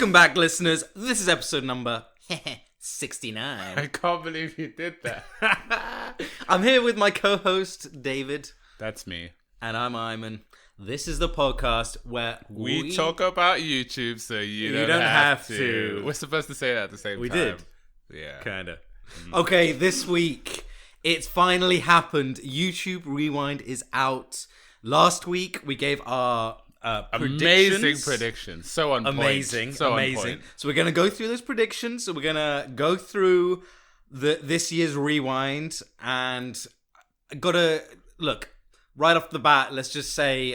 Welcome back, listeners. This is episode number 69. I can't believe you did that. I'm here with my co-host, David. That's me. And I'm Iman. This is the podcast where we talk about YouTube, so you don't have to. We're supposed to say that at the same time. We did. Yeah. Kinda. Okay, this week, it's finally happened. YouTube Rewind is out. Last week, we gave our amazing predictions. So on point. Amazing. So on point. So we're going to go through those predictions. So we're going to go through this year's Rewind. And I got to, look, right off the bat, let's just say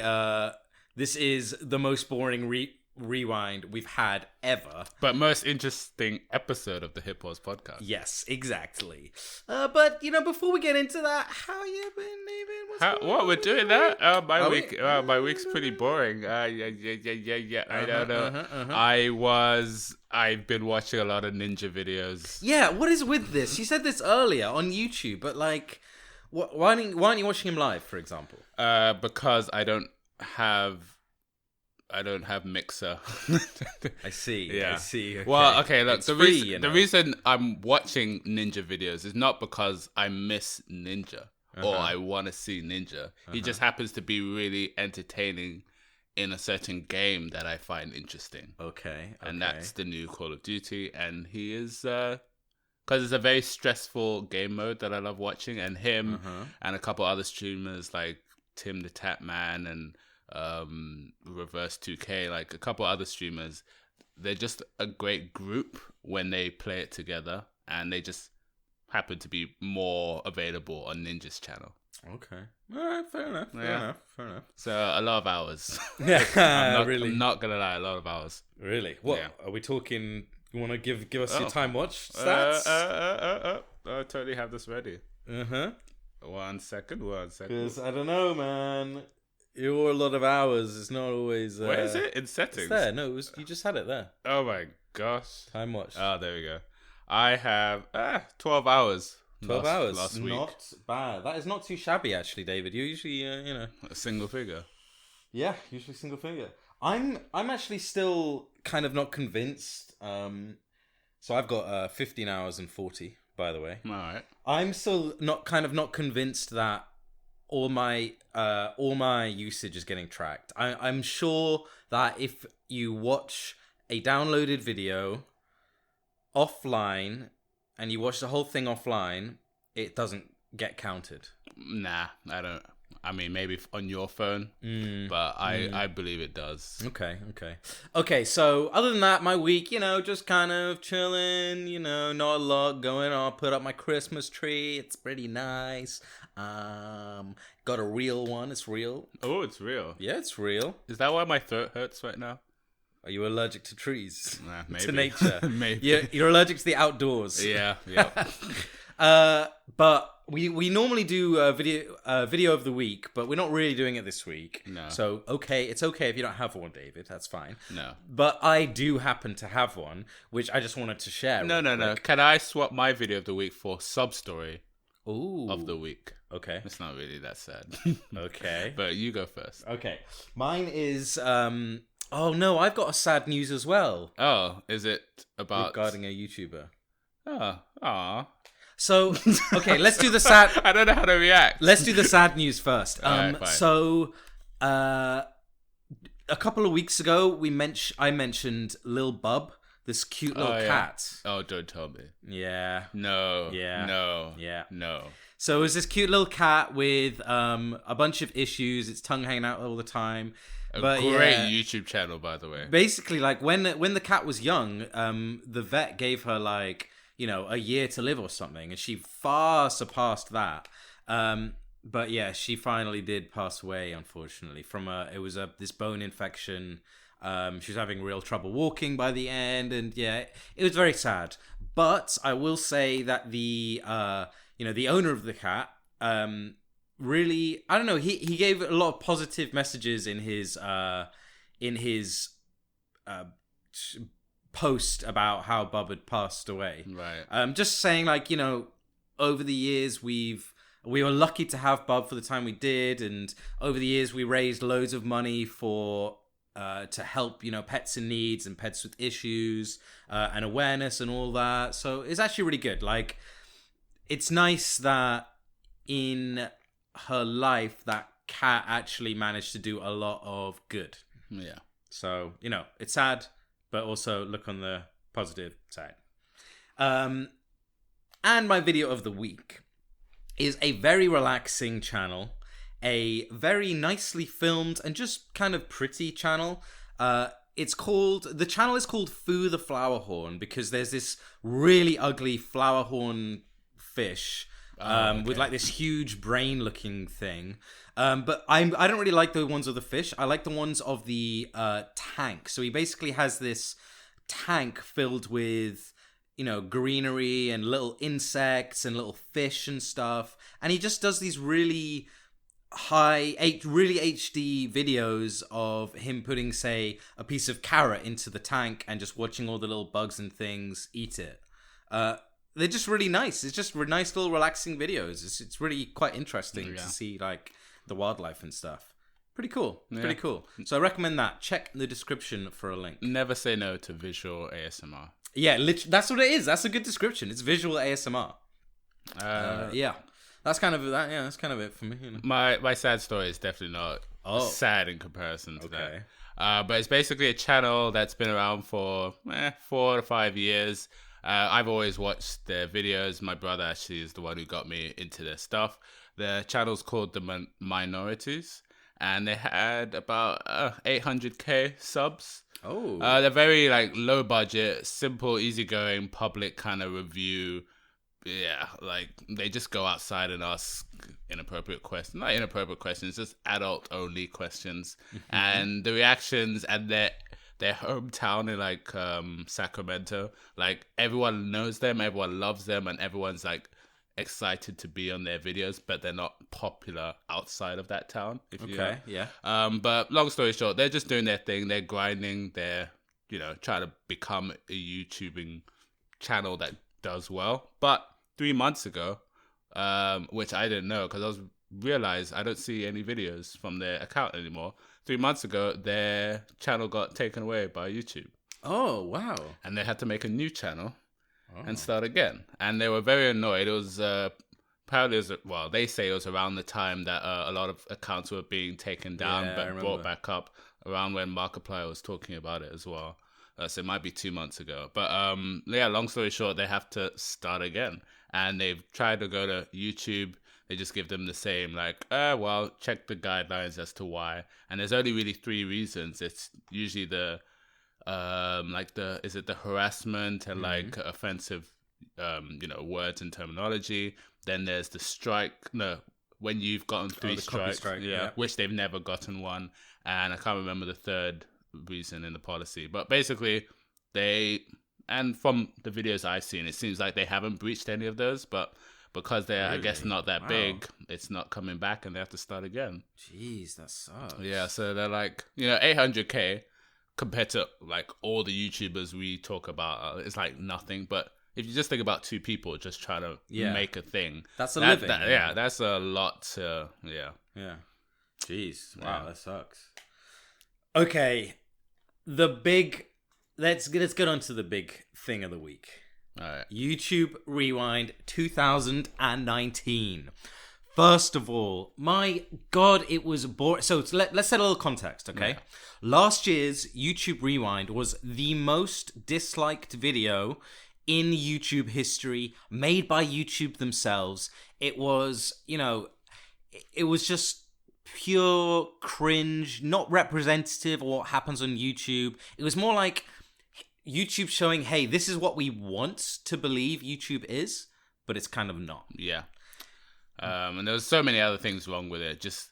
this is the most boring rewind we've had ever. But most interesting episode of the Hip Pause podcast. Yes, exactly. But, before we get into that, how you been, David? What, we're doing that? My week's pretty boring. Yeah. I don't know. I've been watching a lot of ninja videos. Yeah, what is with this? You said this earlier on YouTube, but like, why aren't you watching him live, for example? Because I don't have Mixer. I see. Yeah. I see. Okay. Well, okay. Look, the reason I'm watching Ninja videos is not because I miss Ninja or I want to see Ninja. He just happens to be really entertaining in a certain game that I find interesting. Okay. And that's the new Call of Duty, and he is because it's a very stressful game mode that I love watching, and him and a couple other streamers like Tim the Tap Man and Reverse 2K, like a couple other streamers, they're just a great group when they play it together, and they just happen to be more available on Ninja's channel. Okay. All right, fair enough. So a lot of hours. Really? I'm not gonna lie, a lot of hours. Really? What are we talking? You want to give us your time watch stats? I totally have this ready. 1 second. Because I don't know, man. You're a lot of hours. It's not always. Where is it? In settings? It's there. No, you just had it there. Oh my gosh. Time watch. Oh, there we go. I have 12 hours. 12 hours. Last week. Not bad. That is not too shabby, actually, David. You're usually, a single figure. Yeah, usually single figure. I'm actually still kind of not convinced. So I've got 15 hours and 40, by the way. All right. I'm still not convinced that all my usage is getting tracked. I'm sure that if you watch a downloaded video offline and you watch the whole thing offline, it doesn't get counted. Nah, I don't. I mean, maybe on your phone, but I believe it does. Okay, so other than that, my week, just kind of chilling, not a lot going on. Put up my Christmas tree. It's pretty nice. Got a real one. It's real. Oh, it's real. Yeah, it's real. Is that why my throat hurts right now? Are you allergic to trees? Nah, maybe. To nature? Maybe. You're allergic to the outdoors. Yeah. But we normally do a video of the week, but we're not really doing it this week. No. So it's okay if you don't have one, David. That's fine. No. But I do happen to have one, which I just wanted to share. No. Can I swap my video of the week for sub-story of the week? Okay. It's not really that sad. Okay. But you go first. Okay. Mine is... Oh, no, I've got a sad news as well. Oh, is it about... Regarding a YouTuber. Oh, aw. So, okay, let's do the sad... I don't know how to react. Let's do the sad news first. Alright, fine. So, a couple of weeks ago, I mentioned Lil Bub, this cute little cat. Oh, don't tell me. Yeah. No. Yeah. No. Yeah. No. So it was this cute little cat with a bunch of issues. Its tongue hanging out all the time. Great YouTube channel, by the way. Basically, like when the cat was young, the vet gave her like a year to live or something, and she far surpassed that. But yeah, she finally did pass away, unfortunately, from this bone infection. She was having real trouble walking by the end, and yeah, it was very sad. But I will say that the owner of the cat, really, I don't know, he gave a lot of positive messages in his post about how Bub had passed away. Right. Just saying, like, over the years we were lucky to have Bub for the time we did, and over the years we raised loads of money for to help, pets in needs and pets with issues and awareness and all that. So it's actually really good. Like, it's nice that in her life, that cat actually managed to do a lot of good. Yeah. So, it's sad, but also look on the positive side. And my video of the week is a very relaxing channel, a very nicely filmed and just kind of pretty channel. The channel is called Foo the Flower Horn because there's this really ugly flower horn fish with like this huge brain looking thing. But I don't really like the ones of the fish. I like the ones of the tank. So he basically has this tank filled with greenery and little insects and little fish and stuff. And he just does these really really HD videos of him putting, say, a piece of carrot into the tank and just watching all the little bugs and things eat it. They're just really nice. It's just nice little relaxing videos. It's really quite interesting to see like the wildlife and stuff. Pretty cool. Pretty cool. So I recommend that. Check the description for a link. Never say no to visual ASMR. Yeah, that's what it is. That's a good description. It's visual ASMR. Yeah. That's kind of that. Yeah, that's kind of it for me. My sad story is definitely not sad in comparison to that. But it's basically a channel that's been around for 4 to 5 years. I've always watched their videos. My brother actually is the one who got me into their stuff. The channel's called The Minorities, and they had about 800k subs. Oh, they're very like low budget, simple, easygoing, public kind of review. Yeah, like they just go outside and ask inappropriate questions, not inappropriate questions, just adult only questions, and the reactions and their hometown in like Sacramento, like everyone knows them, everyone loves them, and everyone's like excited to be on their videos, but they're not popular outside of that town. But long story short, they're just doing their thing. They're grinding. They're trying to become a YouTubing channel that does well. But 3 months ago, which I didn't know because realized I don't see any videos from their account anymore. 3 months ago, their channel got taken away by YouTube. Oh, wow. And they had to make a new channel and start again. And they were very annoyed. It was apparently, they say it was around the time that a lot of accounts were being taken down but brought back up, around when Markiplier was talking about it as well. So it might be 2 months ago. But long story short, they have to start again. And they've tried to go to YouTube. They just give them the same, like, check the guidelines as to why. And there's only really 3 reasons. It's usually the harassment and like offensive, words and terminology. Then there's the strike. No, when you've gotten 3 strikes, which they've never gotten one. And I can't remember the third reason in the policy. But basically, and from the videos I've seen, it seems like they haven't breached any of those, but because they're, I guess, not that big, it's not coming back and they have to start again. Jeez, that sucks. Yeah, so they're like, 800k compared to like all the YouTubers we talk about, it's like nothing. But if you just think about 2 people just trying to make a thing, that's a living. That's a lot to, Yeah. Jeez, wow, that sucks. Okay, let's get on to the big thing of the week. All right. YouTube Rewind 2019. First of all, my God, it was boring. So let's set a little context, okay? Yeah. Last year's YouTube Rewind was the most disliked video in YouTube history, made by YouTube themselves. It was, it was just pure cringe, not representative of what happens on YouTube. It was more like YouTube showing, hey, this is what we want to believe YouTube is, but it's kind of not. Yeah. And there was so many other things wrong with it. Just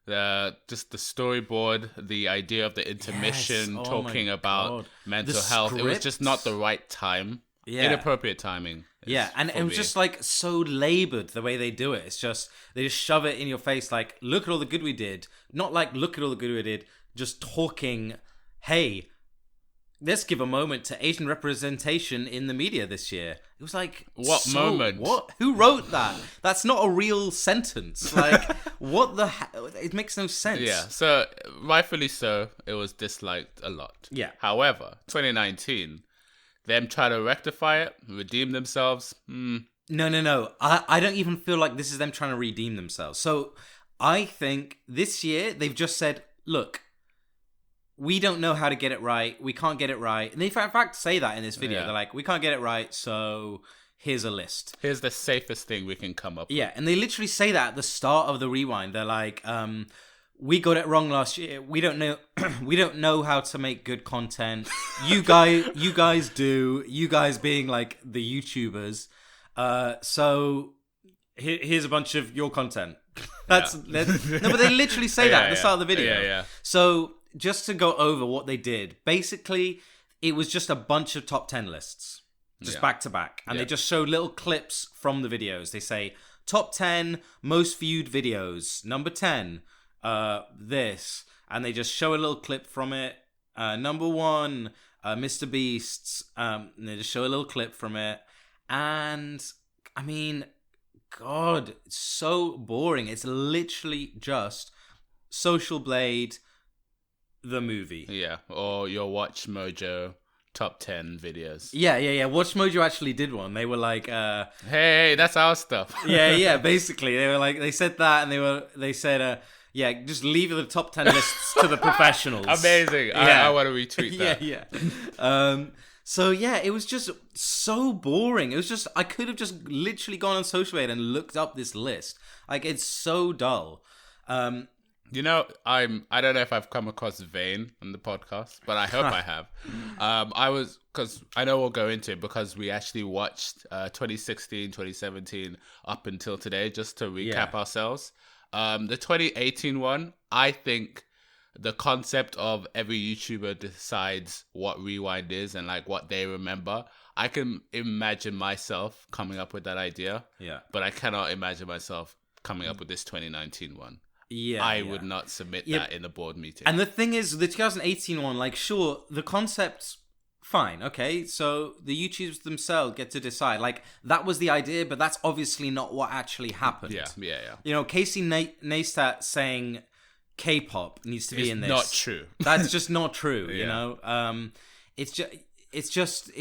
the storyboard, the idea of the intermission, talking about mental health. It was just not the right time. Yeah. Inappropriate timing. And it was just like so labored the way they do it. It's just, they just shove it in your face like, look at all the good we did. Not like, look at all the good we did. Just talking, hey, let's give a moment to Asian representation in the media this year. It was like, what moment? What? Who wrote that? That's not a real sentence. Like, what the it makes no sense. Yeah, so rightfully so, it was disliked a lot. Yeah. However, 2019, them trying to rectify it, redeem themselves. No. I don't even feel like this is them trying to redeem themselves. So I think this year they've just said, look, we don't know how to get it right. We can't get it right. And they, in fact, say that in this video. Yeah. They're like, we can't get it right, so here's a list. Here's the safest thing we can come up with. Yeah, and they literally say that at the start of the rewind. They're like, we got it wrong last year. We don't know we don't know how to make good content. You guys do. You guys being like the YouTubers. So here's a bunch of your content. No, but they literally say that at the start of the video. Yeah. So just to go over what they did, basically, it was just a bunch of top 10 lists, just back to back. And they just show little clips from the videos. They say, top 10 most viewed videos, number 10, this. And they just show a little clip from it. Number 1, Mr. Beast's. And they just show a little clip from it. And, I mean, God, it's so boring. It's literally just Social Blade, the movie. Yeah, or your Watch Mojo top 10 videos. Yeah. Watch Mojo actually did one. They were like, hey, that's our stuff. yeah. Basically, they were like, they said that, and they said, yeah, just leave the top 10 lists to the professionals. Amazing. Yeah. I want to retweet that. Yeah. So yeah, it was just so boring. It was just, I could have just literally gone on Social Blade and looked up this list. Like, it's so dull. You know, I don't know if I've come across vain on the podcast, but I hope I have. Because I know we'll go into it, because we actually watched 2016, 2017 up until today, just to recap ourselves. The 2018 one, I think the concept of every YouTuber decides what rewind is and like what they remember. I can imagine myself coming up with that idea. Yeah. But I cannot imagine myself coming up with this 2019 one. Yeah, I would not submit that in a board meeting. And the thing is, the 2018 one, like, sure, the concept's fine, okay? So the YouTubers themselves get to decide. Like, that was the idea, but that's obviously not what actually happened. Yeah. You know, Casey Neistat saying K-pop needs to be in this. Not true. That's just not true, you know? It's just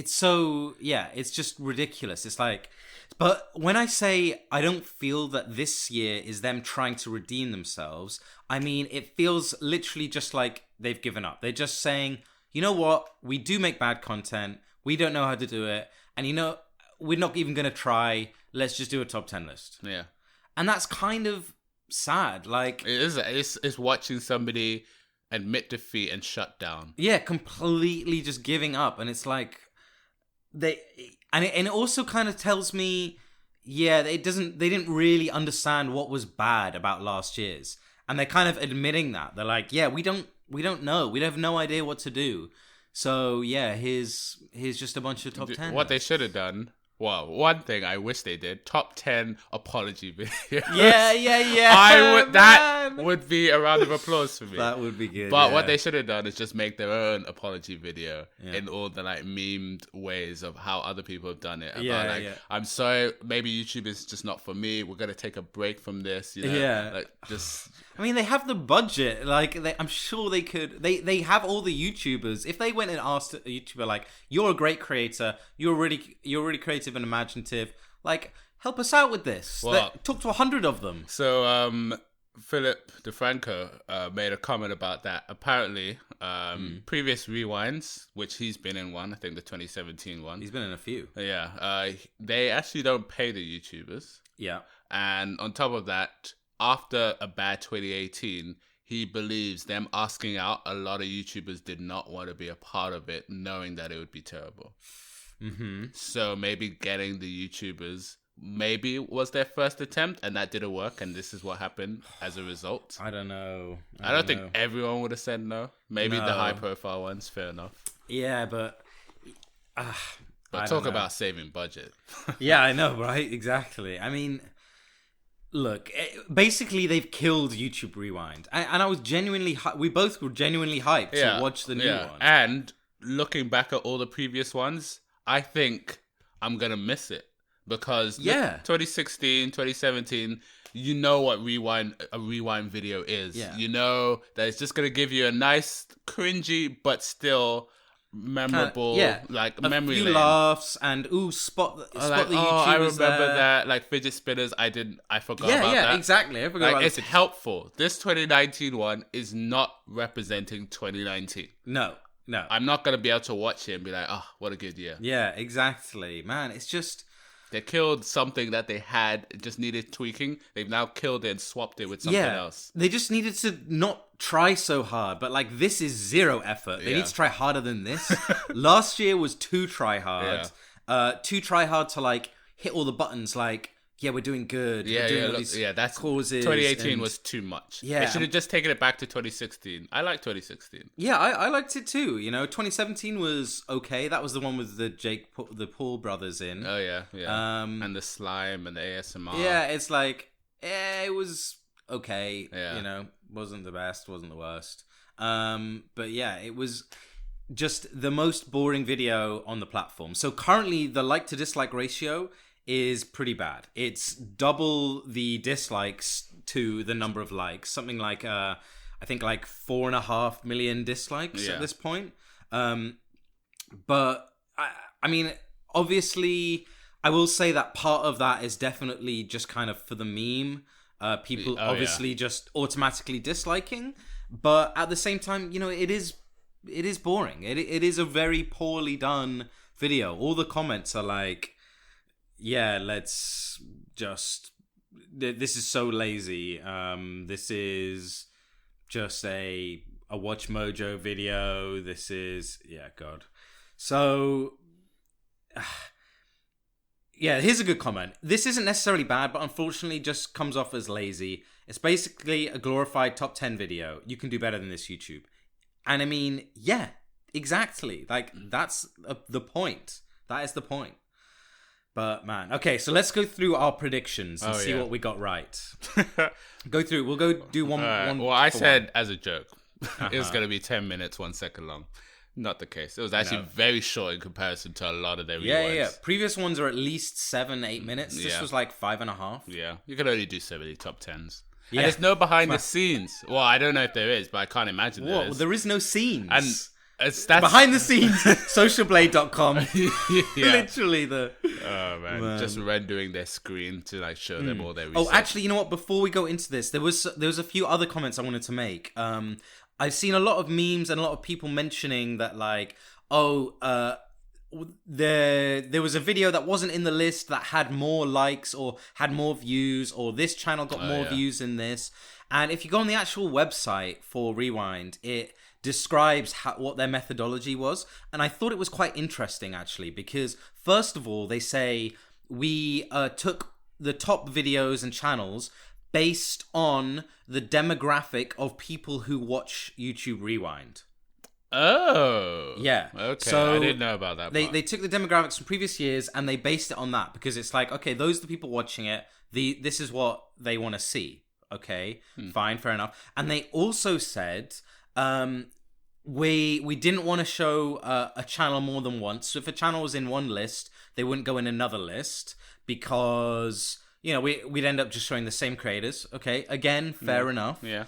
ridiculous. It's like, but when I say I don't feel that this year is them trying to redeem themselves, I mean, it feels literally just like they've given up. They're just saying, you know what? We do make bad content. We don't know how to do it. And, you know, we're not even going to try. Let's just do a top 10 list. Yeah. And that's kind of sad. Like, it is. It's watching somebody admit defeat and shut down. Yeah, completely just giving up. And it's like, and it also kind of tells me, they didn't really understand what was bad about last year's, and they're kind of admitting that. They're like, we don't know, we have no idea what to do. So yeah, here's just a bunch of top 10. What they should have done. Well, one thing I wish they did: top 10 apology videos. Yeah. That would be a round of applause for me. That would be good. But what they should have done is just make their own apology video in all the like memed ways of how other people have done it. About, I'm sorry, maybe YouTube is just not for me. We're gonna take a break from this. You know? Like, just. I mean, they have the budget. Like, I'm sure they could. They have all the YouTubers. If they went and asked a YouTuber, like, "You're a great creator. You're really creative and imaginative. Like, help us out with this." Well, talk to 100 of them. So, Philip DeFranco made a comment about that. Apparently, previous rewinds, which he's been in one, I think the 2017 one. He's been in a few. Yeah. They actually don't pay the YouTubers. Yeah. And on top of that, after a bad 2018, he believes them asking out, a lot of YouTubers did not want to be a part of it, knowing that it would be terrible. Mm-hmm. So maybe getting the YouTubers maybe was their first attempt, and that didn't work, and this is what happened as a result. I don't know. I don't think everyone would have said no. Maybe the high-profile ones, fair enough. Yeah, but talk about saving budget. Yeah, I know, right? Exactly. I mean, look, basically they've killed YouTube Rewind, and I was genuinely we both were genuinely hyped to watch the new one. And looking back at all the previous ones, I think I'm gonna miss it because 2016, 2017, you know what a rewind video is. Yeah. You know that it's just gonna give you a nice, cringy, but still memorable, like memory few lane. Laughs and spot the YouTubers I remember there. that, like fidget spinners. I forgot about that. Yeah, exactly. I forgot about it's helpful. This 2019 one is not representing 2019. No. I'm not gonna be able to watch it and be like, oh, what a good year. Yeah, exactly, man. It's just they killed something that they had, it just needed tweaking. They've now killed it and swapped it with something else. They just needed to not try so hard, but like this is zero effort. They need to try harder than this. Last year was too try hard. Too try hard to like hit all the buttons like, yeah, we're doing good. That's causes. 2018 was too much. Yeah. They should have just taken it back to 2016. I like 2016. Yeah, I liked it too. 2017 was okay. That was the one with the Paul brothers in. Oh yeah. And the slime and the ASMR. Yeah, it's like, it was okay. Yeah. Wasn't the best, wasn't the worst. But yeah, it was just the most boring video on the platform. So currently, the like to dislike ratio is pretty bad. It's double the dislikes to the number of likes. Something like I think like 4.5 million dislikes at this point. But I mean, obviously, I will say that part of that is definitely just kind of for the meme. People just automatically disliking, but at the same time, it is boring. It is a very poorly done video. All the comments are like, yeah, let's just, this is so lazy. This is just a Watch Mojo video. This is, God. So, yeah, here's a good comment. This isn't necessarily bad, but unfortunately just comes off as lazy. It's basically a glorified top 10 video. You can do better than this, YouTube. And I mean, yeah, exactly. Like, that's the point. That is the point. But man, okay, so let's go through our predictions and see what we got right. Go through. We'll go do one. Well, I said as a joke, it was going to be 10 minutes, 1 second long. Not the case. It was actually very short in comparison to a lot of their rewinds. Yeah. Previous ones are at least 7-8 minutes. This was like 5.5. Yeah, you can only do 70 top 10s. Yeah. And there's no behind the scenes. Well, I don't know if there is, but I can't imagine there is. There is no scenes. And that's behind the scenes, socialblade.com. Literally the... Oh, man. Just rendering their screen to like show them all their research. Oh, actually, you know what? Before we go into this, there was a few other comments I wanted to make. I've seen a lot of memes and a lot of people mentioning that like, there was a video that wasn't in the list that had more likes or had more views, or this channel got more views than this. And if you go on the actual website for Rewind, it describes what their methodology was. And I thought it was quite interesting, actually, because first of all, they say we took the top videos and channels based on the demographic of people who watch YouTube Rewind. Oh. Yeah. Okay, so I didn't know about that. They took the demographics from previous years and they based it on that, because it's like, okay, those are the people watching it. This is what they want to see. Okay, fine, fair enough. And they also said we didn't want to show a channel more than once. So if a channel was in one list, they wouldn't go in another list, because we'd end up just showing the same creators. Okay, again, fair enough. Yeah.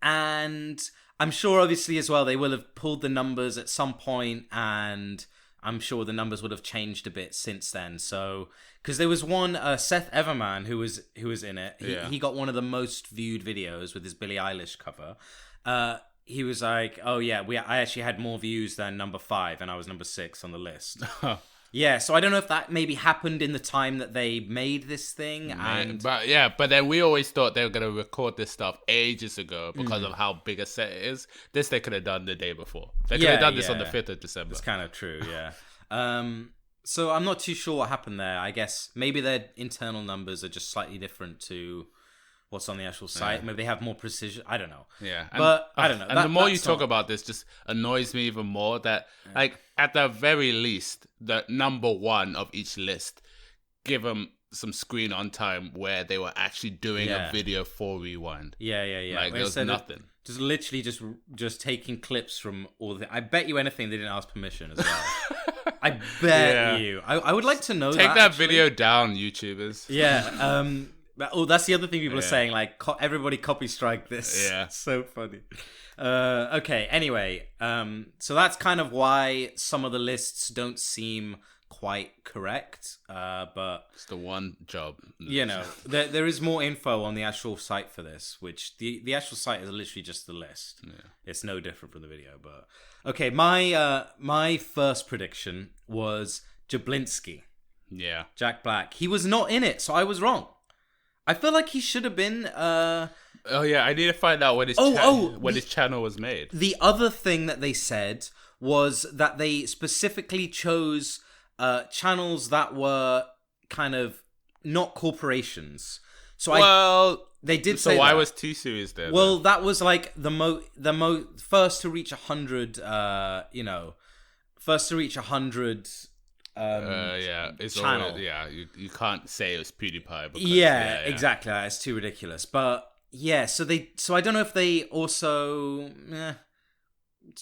And I'm sure, obviously, as well, they will have pulled the numbers at some point, and I'm sure the numbers would have changed a bit since then. So, because there was one Seth Everman who was in it. He got one of the most viewed videos with his Billie Eilish cover. He was like, "Oh yeah, I actually had more views than number 5, and I was number 6 on the list." Yeah, so I don't know if that maybe happened in the time that they made this thing. But then we always thought they were going to record this stuff ages ago because of how big a set it is. This they could have done the day before. They could have done this on the 5th of December. It's kind of true, yeah. So I'm not too sure what happened there. I guess maybe their internal numbers are just slightly different to what's on the actual site. Yeah. Maybe they have more precision. I don't know. Yeah. But I don't know. And the more you talk about this, just annoys me even more that, like, at the very least, the number 1 of each list, give them some screen on time where they were actually doing a video for Rewind. Yeah. Like there was nothing. Just literally just taking clips from all the. I bet you anything they didn't ask permission as well. I bet you. I would like to know. Take that video down, YouTubers. Yeah. That's the other thing people are saying. Like, everybody copy strike this. Yeah. So funny. Okay. Anyway. So that's kind of why some of the lists don't seem quite correct. But it's the one job. You know, there is more info on the actual site for this, which the actual site is literally just the list. Yeah. It's no different from the video. But okay, my first prediction was Jablinski. Yeah. Jack Black. He was not in it, so I was wrong. I feel like he should have been. Oh yeah, I need to find out when his channel was made. The other thing that they said was that they specifically chose channels that were kind of not corporations. So they did say. So why that. was T-Series there? Well, that was like the first to reach 100. First to reach 100. It's channel. Always, you can't say it was PewDiePie. Because, exactly. It's too ridiculous. But yeah, so I don't know if they also.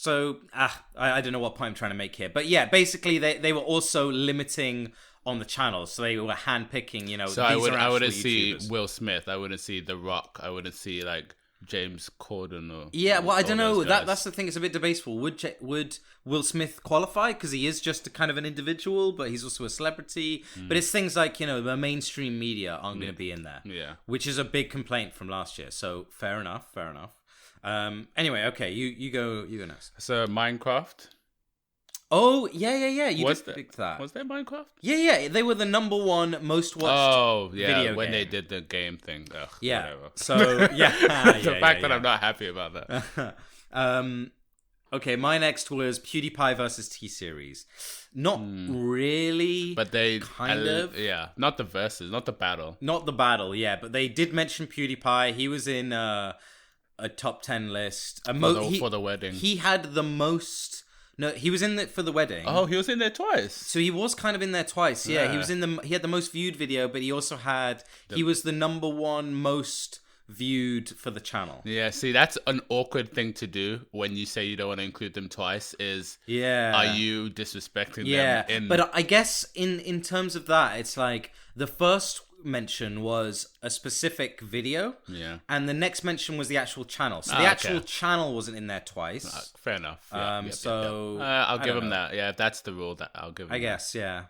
I don't know what point I'm trying to make here, but yeah, basically they were also limiting on the channels, so they were handpicking. So I wouldn't see Will Smith. I wouldn't see The Rock. I wouldn't see like James Corden or I don't know. That's the thing. It's a bit debatable. Would Will Smith qualify because he is just a kind of an individual, but he's also a celebrity. But it's things like the mainstream media aren't going to be in there. Yeah, which is a big complaint from last year. So fair enough. Anyway, okay, you go next. So Minecraft. Oh yeah. You did predict that. Was there Minecraft? Yeah. They were the number one most watched. Oh yeah, video when game. they did the game thing. Ugh, yeah. Whatever. So the fact that I'm not happy about that. Okay, my next was PewDiePie versus T-Series. Not really, but they kind of. Yeah, not the versus, not the battle. Not the battle, yeah, but they did mention PewDiePie. He was in a top 10 list. For the wedding. He had the most. No, he was in it for the wedding. Oh, he was in there twice. So he was kind of in there twice. Yeah, he was in he had the most viewed video, but he also had he was the number one most viewed for the channel. Yeah, see, that's an awkward thing to do when you say you don't want to include them twice. Are you disrespecting them? But I guess in terms of that, it's like the first mention was a specific video, and the next mention was the actual channel. So the actual channel wasn't in there twice. Fair enough. I'll give him that. Yeah, that's the rule. That I'll give him. I guess. Yeah.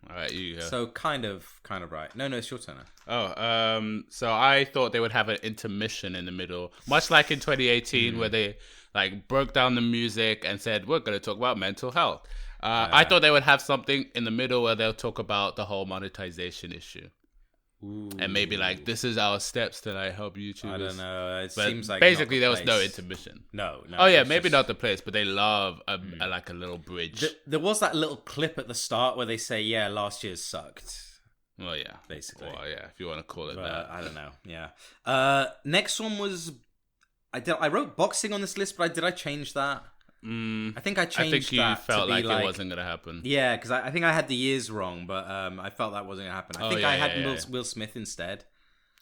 All right, you go. So kind of right. No, it's your turn now. So I thought they would have an intermission in the middle, much like in 2018, where they like broke down the music and said we're going to talk about mental health. I thought they would have something in the middle where they'll talk about the whole monetization issue. Ooh. And maybe like this is our steps to like help YouTubers. I don't know. It seems like basically there was no intermission. No. Oh yeah, maybe not the place, but they love like a little bridge. There was that little clip at the start where they say, "Yeah, last year's sucked." Well, yeah, basically. Well, yeah, if you want to call it that. I don't know. Yeah. Next one was I wrote boxing on this list, but did I change that? I think I changed that. I think you felt like it wasn't going to happen. Yeah, because I think I had the years wrong, but I felt that wasn't going to happen. I think I had Will Smith instead.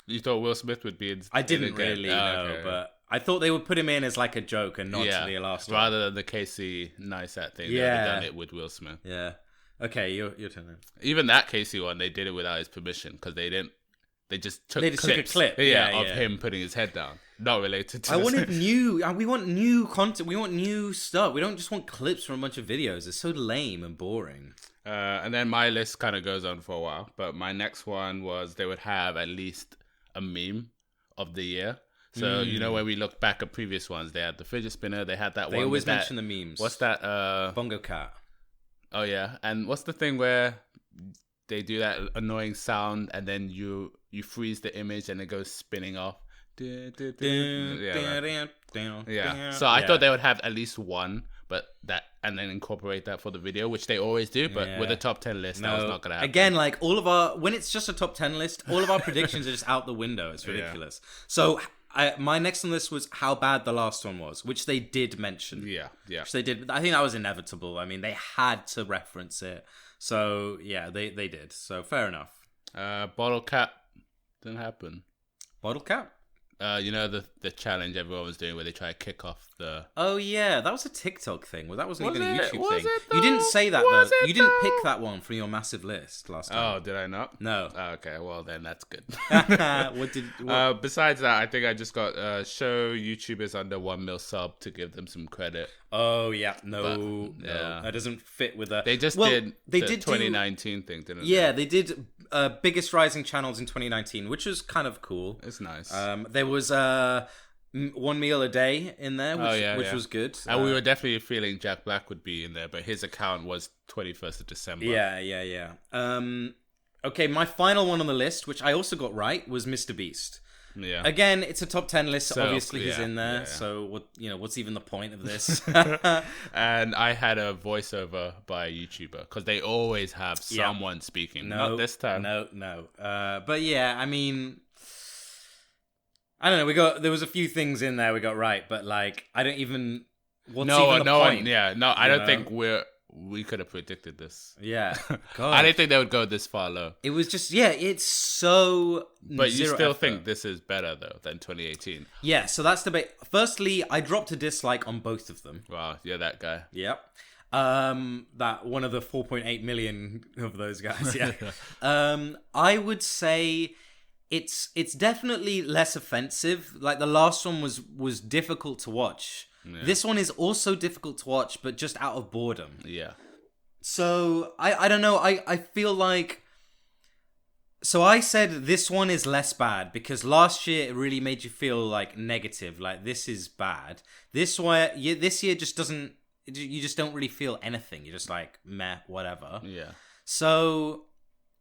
You thought Will Smith would be in I didn't really know, okay. But I thought they would put him in as like a joke and not to the last one. Rather than the Casey Neistat thing. Yeah. They would have done it with Will Smith. Yeah. Okay, your turn then. Even that Casey one, they did it without his permission because they didn't. They just took a clip. Of him putting his head down. Not related to we want new content. We want new stuff. We don't just want clips from a bunch of videos. It's so lame and boring. And then my list kind of goes on for a while. But my next one was they would have at least a meme of the year. So, when we look back at previous ones, they had the fidget spinner. They had that one. They always mention the memes. What's that? Bongo Cat. Oh, yeah. And what's the thing where they do that annoying sound and then you freeze the image and it goes spinning off? Yeah. So I thought they would have at least one, and then incorporate that for the video, which they always do. But with a top 10 list, that was not gonna happen. Again, like when it's just a top 10 list, all of our predictions are just out the window. It's ridiculous. So my next on list was how bad the last one was, which they did mention. Yeah. Which they did. I think that was inevitable. I mean, they had to reference it. So yeah, they did. So fair enough. Bottle cap didn't happen. Bottle cap? You know the challenge everyone was doing where they try to kick off the... Oh yeah, that was a TikTok thing. Well, that wasn't even a YouTube Was thing. it though? You didn't say that Was though. it You didn't though? pick that one from your massive list last time. Oh, did I not? No. Oh, okay, well then that's good. What? Besides that, I think I just got show YouTubers under 1 mil sub to give them some credit. Oh yeah, no, But, yeah. that doesn't fit with the. They just did the do 2019 thing, didn't they? Yeah, they did biggest rising channels in 2019, which was kind of cool. It's nice. There was 1 meal a day in there, which was good. And we were definitely feeling Jack Black would be in there, but his account was 21st of December. Yeah. Okay, my final one on the list, which I also got right, was Mr. Beast. Yeah. Again, it's a top 10 list. So, obviously, he's yeah, in there. yeah. So what's even the point of this? And I had a voiceover by a YouTuber because they always have someone speaking. Not this time. No. But yeah, I mean, I don't know. There was a few things in there we got right, but like, I don't even. What's even the point? I don't think we could have predicted this. Yeah, God. I didn't think they would go this far low. It was just it's so. But you still effort. think this is better though than 2018? Yeah, so that's debate. Firstly, I dropped a dislike on both of them. Wow, you're that guy. Yep. That one of the 4.8 million of those guys. Yeah. I would say it's definitely less offensive. Like the last one was difficult to watch. Yeah. This one is also difficult to watch, but just out of boredom. Yeah. So I don't know. I feel like. So I said this one is less bad because last year it really made you feel like negative, like this is bad. This year just doesn't. You just don't really feel anything. You're just like meh, whatever. Yeah. So.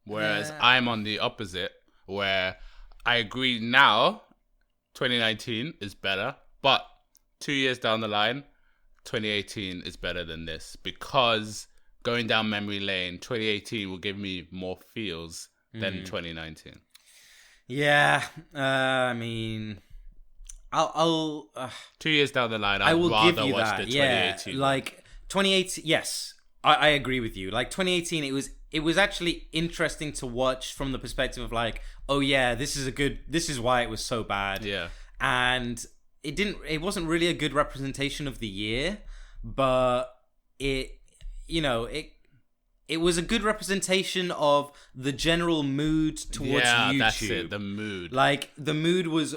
Whereas I'm on the opposite, where I agree now, 2019 is better, but 2 years down the line, 2018 is better than this because going down memory lane, 2018 will give me more feels than 2019. Yeah, I mean, I'll 2 years down the line, I will rather give you watch that. the 2018. Yeah, like 2018. Yes, I agree with you. Like 2018, it was actually interesting to watch from the perspective of like, oh yeah, this is why it was so bad. Yeah, and it wasn't really a good representation of the year, but it was a good representation of the general mood towards YouTube. That's it, the mood. Like the mood was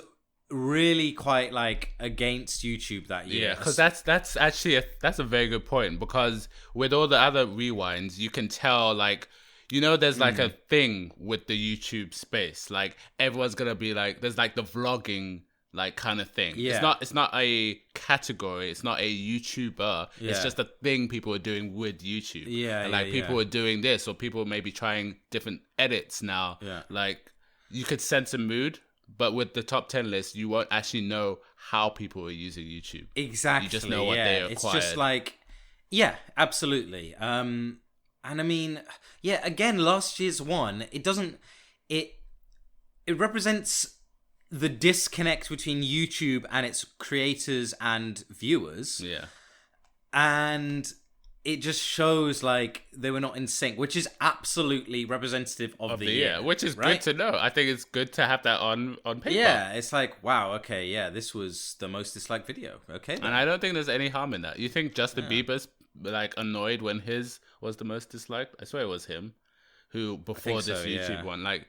really quite like against YouTube that year. Yeah, because that's actually that's a very good point, because with all the other rewinds, you can tell like, there's like a thing with the YouTube space. Like everyone's gonna be like, there's like the vlogging like kind of thing. Yeah. It's not a category. It's not a YouTuber. Yeah. It's just a thing people are doing with YouTube. Yeah. And like people are doing this, or people may be trying different edits now. Yeah. Like you could sense a mood, but with the top 10 list, you won't actually know how people are using YouTube. Exactly. You just know what they acquired. It's just like, yeah, absolutely. And I mean, yeah, again, last year's one, it represents the disconnect between YouTube and its creators and viewers. Yeah. And it just shows like they were not in sync, which is absolutely representative of the year. Which is right? good to know. I think it's good to have that on paper. Yeah, it's like, wow, okay, yeah, this was the most disliked video. Okay. Then. And I don't think there's any harm in that. You think Justin Bieber's like annoyed when his was the most disliked? I swear it was him who before this YouTube one. Like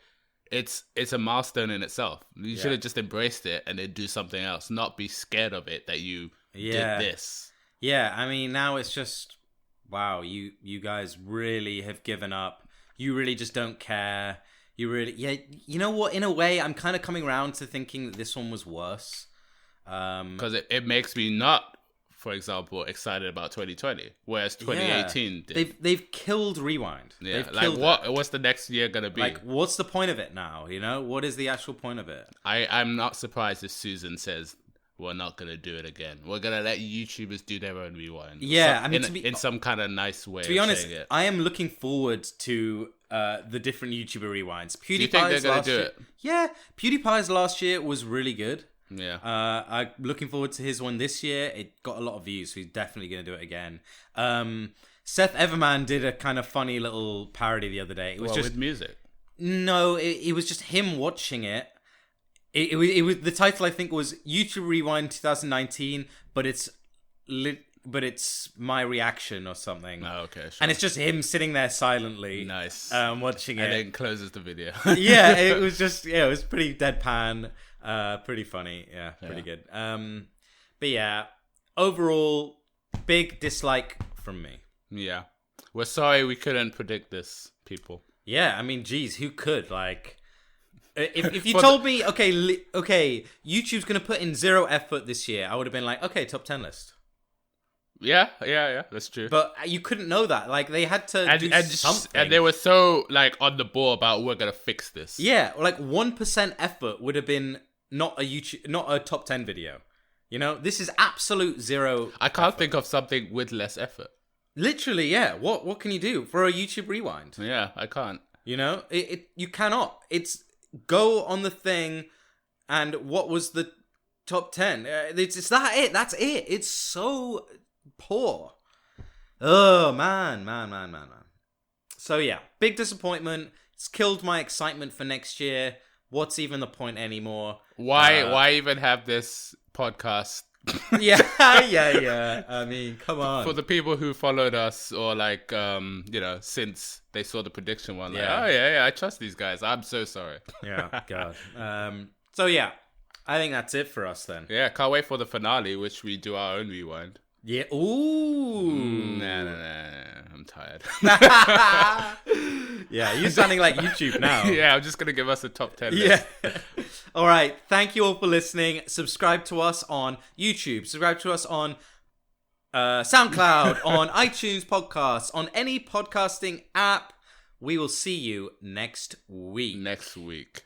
it's a milestone in itself. You should have just embraced it and then do something else, not be scared of it that you did this. Yeah, I mean, now it's just, wow, you guys really have given up. You really just don't care. You really, you know what? In a way, I'm kind of coming around to thinking that this one was worse. Because it makes me not, for example, excited about 2020, whereas 2018 did. They've killed Rewind. Yeah, like what's the next year gonna be? Like, what's the point of it now? What is the actual point of it? I'm not surprised if Susan says we're not gonna do it again. We're gonna let YouTubers do their own Rewind. Yeah, I mean, in some kind of nice way. To be honest, I am looking forward to the different YouTuber Rewinds. Do you think they're gonna do it? Yeah, PewDiePie's last year was really good. Yeah. I'm looking forward to his one this year. It got a lot of views, so he's definitely going to do it again. Seth Everman did a kind of funny little parody the other day. It was just with music. No, it was just him watching it. It was the title, I think, was YouTube Rewind 2019, but it's my reaction or something. Oh, okay, sure. And it's just him sitting there silently, nice, watching it, and then closes the video. Yeah, it was just it was pretty deadpan, pretty funny, pretty good. But yeah, overall, big dislike from me. Yeah, we're sorry we couldn't predict this, people. Yeah, I mean, geez, who could like? If you told me, okay, YouTube's gonna put in 0 effort this year, I would have been like, okay, top 10 list. Yeah, that's true. But you couldn't know that. Like, they had to do something. And they were so, like, on the ball about, we're gonna fix this. Yeah, like 1% effort would have been not a top 10 video. You know, this is absolute 0. I can't think of something with less effort. Literally, yeah. What can you do for a YouTube Rewind? Yeah, I can't. You know, you cannot. It's go on the thing, and what was the top 10? It's that it. That's it. It's so poor. Oh man. So yeah, big disappointment. It's killed my excitement for next year. What's even the point anymore? Why even have this podcast? yeah. I mean, come on. For the people who followed us, or like, since they saw the prediction one, like, oh yeah, I trust these guys. I'm so sorry. Yeah, God. So yeah, I think that's it for us then. Yeah, can't wait for the finale, which we do our own rewind. Yeah. Ooh. Nah. I'm tired. Yeah, you're sounding like YouTube now. Yeah, I'm just gonna give us a top 10 list. Yeah. All right. Thank you all for listening. Subscribe to us on YouTube. Subscribe to us on SoundCloud, on iTunes podcasts, on any podcasting app. We will see you next week.